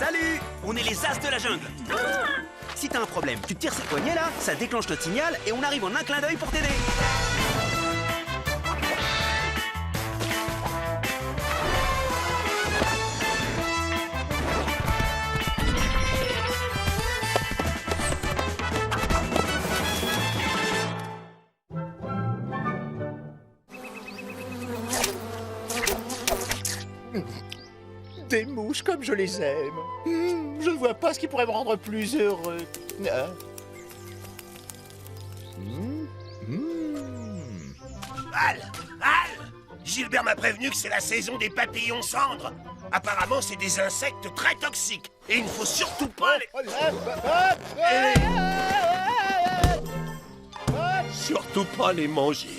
Salut! On est les as de la jungle. Si t'as un problème, tu tires cette poignée là, ça déclenche notre signal et on arrive en un clin d'œil pour t'aider. Des mouches comme je les aime. Je ne vois pas ce qui pourrait me rendre plus heureux. Ah. Al! Al! Gilbert m'a prévenu que c'est la saison des papillons cendres. Apparemment, c'est des insectes très toxiques. Et il ne faut surtout pas les... Surtout pas les manger.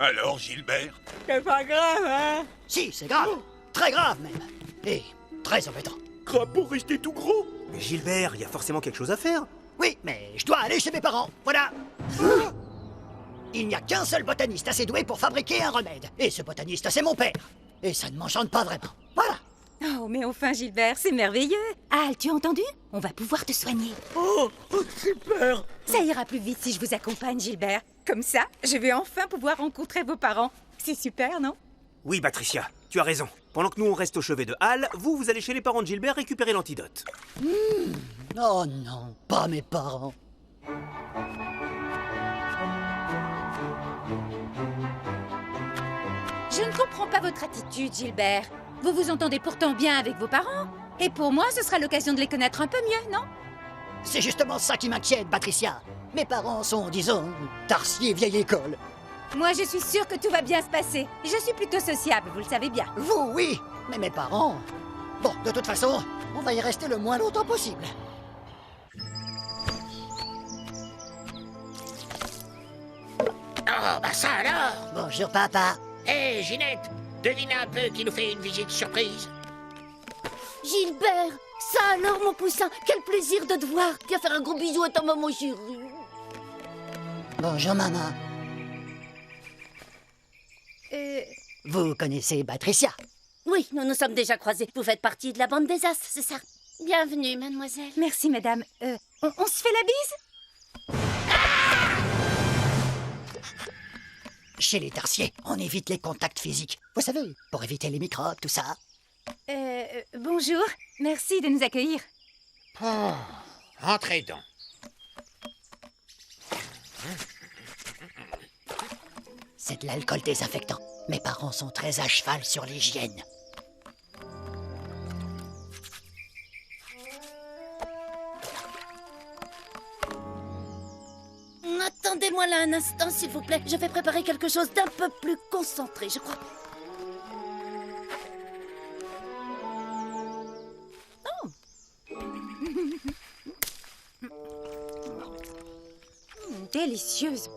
Alors, Gilbert? C'est pas grave, hein? Si, c'est grave. Très grave, même. Et très embêtant. Crapaud resté tout gros? Mais Gilbert, il y a forcément quelque chose à faire. Oui, mais je dois aller chez mes parents. Voilà. Il n'y a qu'un seul botaniste assez doué pour fabriquer un remède. Et ce botaniste, c'est mon père. Et ça ne m'enchante pas vraiment. Voilà. Oh, mais enfin, Gilbert, c'est merveilleux. Al, tu as entendu? On va pouvoir te soigner. Oh, super! Ça ira plus vite si je vous accompagne, Gilbert. Comme ça, je vais enfin pouvoir rencontrer vos parents. C'est super, non? Oui, Patricia, tu as raison. Pendant que nous on reste au chevet de Hal, vous allez chez les parents de Gilbert récupérer l'antidote. Oh non, pas mes parents. Je ne comprends pas votre attitude, Gilbert. Vous vous entendez pourtant bien avec vos parents. Et pour moi, ce sera l'occasion de les connaître un peu mieux, non? C'est justement ça qui m'inquiète, Patricia. Mes parents sont, disons, Tarsier vieille école. Moi, je suis sûre que tout va bien se passer. Je suis plutôt sociable, vous le savez bien. Vous, oui, mais mes parents... Bon, de toute façon, on va y rester le moins longtemps possible. Oh, bah ça alors! Bonjour, papa. Hé, Ginette, devine un peu qui nous fait une visite surprise. Gilbert, ça alors mon poussin, quel plaisir de te voir. Viens faire un gros bisou à ta maman chérie. Bonjour, maman. Vous connaissez Patricia? Oui, nous nous sommes déjà croisés. Vous faites partie de la bande des As, c'est ça? Bienvenue, mademoiselle. Merci, madame. On se fait la bise? Chez les Tarsiers, on évite les contacts physiques. Vous savez, pour éviter les microbes, tout ça. Bonjour. Merci de nous accueillir. Oh, entrez donc. C'est de l'alcool désinfectant. Mes parents sont très à cheval sur l'hygiène. Attendez-moi là un instant, s'il vous plaît. Je vais préparer quelque chose d'un peu plus concentré, je crois. Délicieuse.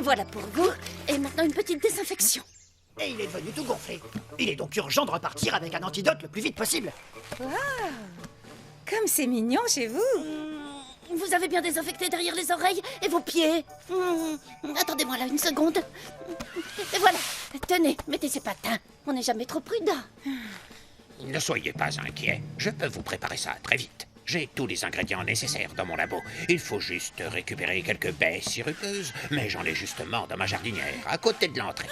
Voilà pour vous. Et maintenant une petite désinfection. Et il est devenu tout gonflé. Il est donc urgent de repartir avec un antidote le plus vite possible. Comme c'est mignon chez vous. Vous avez bien désinfecté derrière les oreilles et vos pieds. Attendez-moi là une seconde. Et voilà. Tenez, mettez ces patins. On n'est jamais trop prudent. Ne soyez pas inquiets, je peux vous préparer ça très vite. J'ai tous les ingrédients nécessaires dans mon labo. Il faut juste récupérer quelques baies sirupeuses, mais j'en ai justement dans ma jardinière, à côté de l'entrée.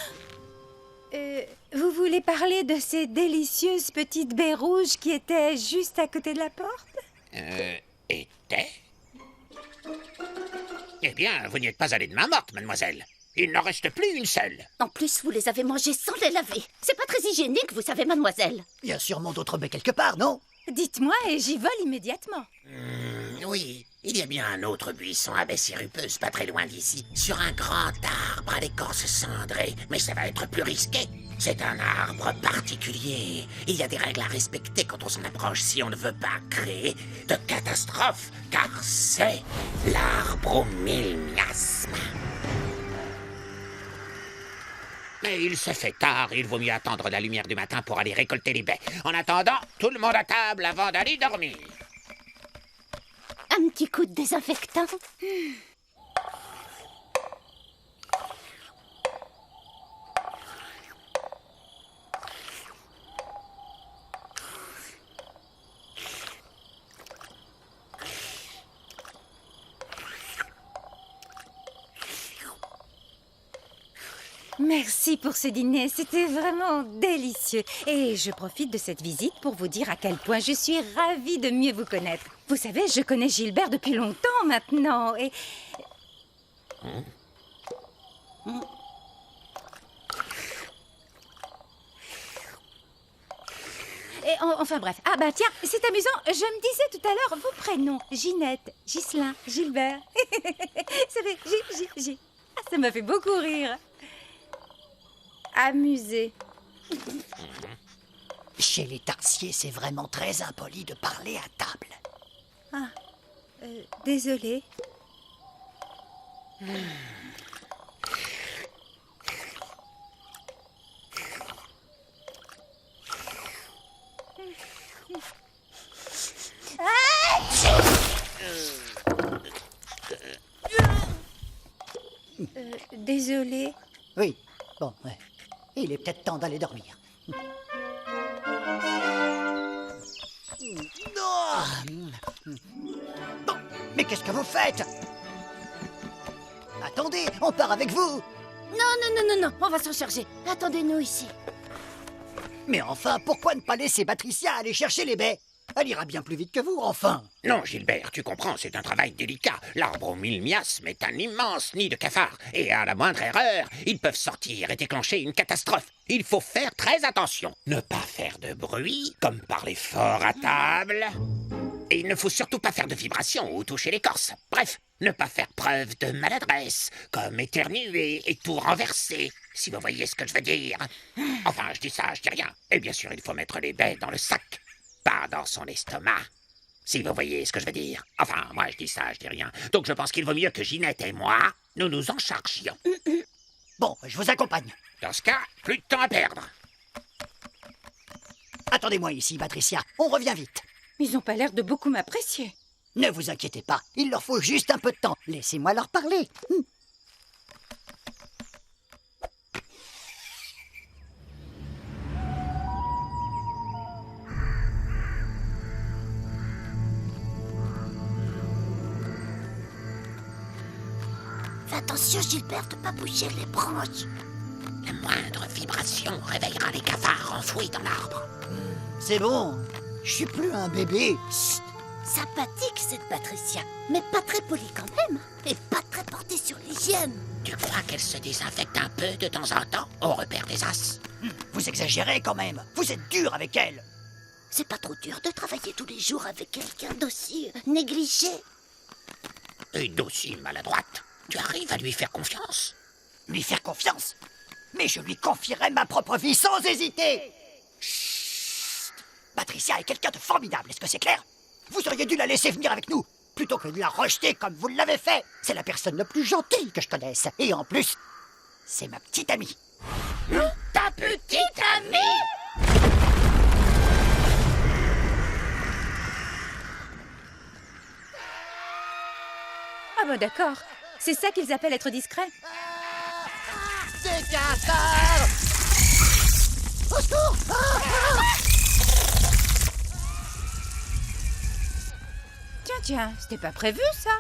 Vous voulez parler de ces délicieuses petites baies rouges qui étaient juste à côté de la porte? Était? Eh bien, vous n'y êtes pas allée de main morte, mademoiselle. Il n'en reste plus une seule. En plus, vous les avez mangées sans les laver. C'est pas très hygiénique, vous savez, mademoiselle. Il y a sûrement d'autres baies quelque part, non? Dites-moi et j'y vole immédiatement. Oui, il y a bien un autre buisson à baies sirupeuses pas très loin d'ici, sur un grand arbre à l'écorce cendrée, mais ça va être plus risqué. C'est un arbre particulier. Il y a des règles à respecter quand on s'en approche si on ne veut pas créer de catastrophe, car c'est l'arbre au mille miasmes. Mais il se fait tard, il vaut mieux attendre la lumière du matin pour aller récolter les baies. En attendant, tout le monde à table avant d'aller dormir. Un petit coup de désinfectant. Merci pour ce dîner, c'était vraiment délicieux. Et je profite de cette visite pour vous dire à quel point je suis ravie de mieux vous connaître. Vous savez, je connais Gilbert depuis longtemps maintenant et... Enfin bref. Ah bah tiens, c'est amusant. Je me disais tout à l'heure vos prénoms. Ginette, Ghislain, Gilbert. Ça fait J. Ah, ça m'a fait beaucoup rire. Amusé. Chez les Tarsiers, c'est vraiment très impoli de parler à table. Désolée. Désolée. Oui, bon, ouais. Il est peut-être temps d'aller dormir. Bon, mais qu'est-ce que vous faites? Attendez, on part avec vous. Non, on va s'en charger. Attendez-nous ici. Mais enfin, pourquoi ne pas laisser Patricia aller chercher les baies? Elle ira bien plus vite que vous, enfin. Non, Gilbert, tu comprends, c'est un travail délicat. L'arbre aux 1000 miasmes est un immense nid de cafards. Et à la moindre erreur, ils peuvent sortir et déclencher une catastrophe. Il faut faire très attention. Ne pas faire de bruit, comme parler fort à table. Et il ne faut surtout pas faire de vibrations ou toucher l'écorce. Bref, ne pas faire preuve de maladresse, comme éternuer et tout renverser, si vous voyez ce que je veux dire. Enfin, je dis ça, je dis rien. Et bien sûr, il faut mettre les baies dans le sac, pas dans son estomac. Si vous voyez ce que je veux dire. Enfin, moi, je dis ça, je dis rien. Donc je pense qu'il vaut mieux que Ginette et moi, nous nous en chargions. Bon, je vous accompagne. Dans ce cas, plus de temps à perdre. Attendez-moi ici, Patricia. On revient vite. Ils n'ont pas l'air de beaucoup m'apprécier. Ne vous inquiétez pas, il leur faut juste un peu de temps. Laissez-moi leur parler. Fais attention, Gilbert, de pas bouger les branches. La moindre vibration réveillera les cafards enfouis dans l'arbre. C'est bon, je suis plus un bébé. Sympathique, cette Patricia, mais pas très polie quand même. Et pas très portée sur l'hygiène. Tu crois qu'elle se désinfecte un peu de temps en temps au repère des as? Vous exagérez quand même. Vous êtes dur avec elle. C'est pas trop dur de travailler tous les jours avec quelqu'un d'aussi négligé. Et d'aussi maladroite. Tu arrives à lui faire confiance? Lui faire confiance? Mais je lui confierai ma propre vie sans hésiter. Chut. Patricia est quelqu'un de formidable, est-ce que c'est clair? Vous auriez dû la laisser venir avec nous, plutôt que de la rejeter comme vous l'avez fait. C'est la personne la plus gentille que je connaisse. Et en plus, c'est ma petite amie. Ta petite amie? Ah bah d'accord. C'est ça qu'ils appellent être discret. Des cafards! Au secours! Tiens, c'était pas prévu ça.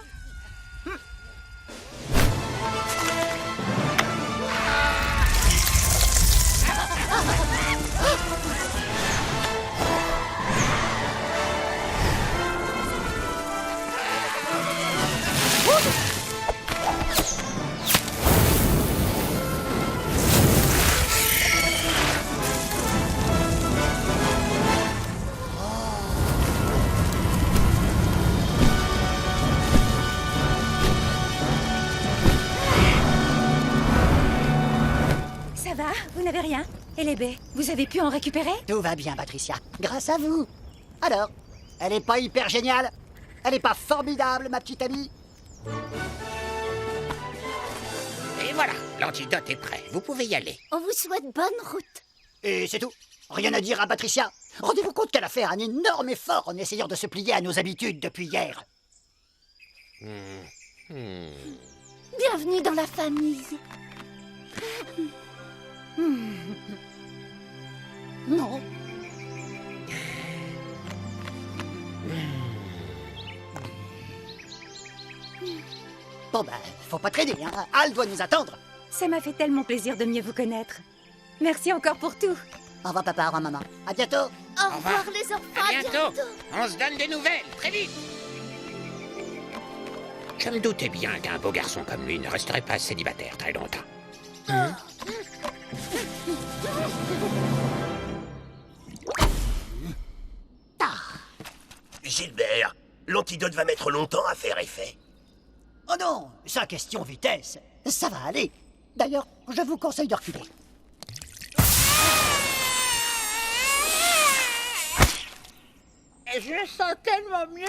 Ça va? Vous n'avez rien? Et les baies, vous avez pu en récupérer? Tout va bien, Patricia. Grâce à vous. Alors, elle est pas hyper géniale? Elle est pas formidable, ma petite amie? Et voilà, l'antidote est prêt. Vous pouvez y aller. On vous souhaite bonne route. Et c'est tout. Rien à dire à Patricia. Rendez-vous compte qu'elle a fait un énorme effort en essayant de se plier à nos habitudes depuis hier. Bienvenue dans la famille. Non. Bon ben, faut pas traîner, hein. Al doit nous attendre. Ça m'a fait tellement plaisir de mieux vous connaître. Merci encore pour tout. Au revoir papa, au revoir maman. À bientôt. Au revoir les enfants. À bientôt. On se donne des nouvelles, très vite. Je me doutais bien qu'un beau garçon comme lui ne resterait pas célibataire très longtemps. Gilbert, l'antidote va mettre longtemps à faire effet. Oh non, c'est question vitesse. Ça va aller. D'ailleurs, je vous conseille de reculer. Je sens tellement mieux.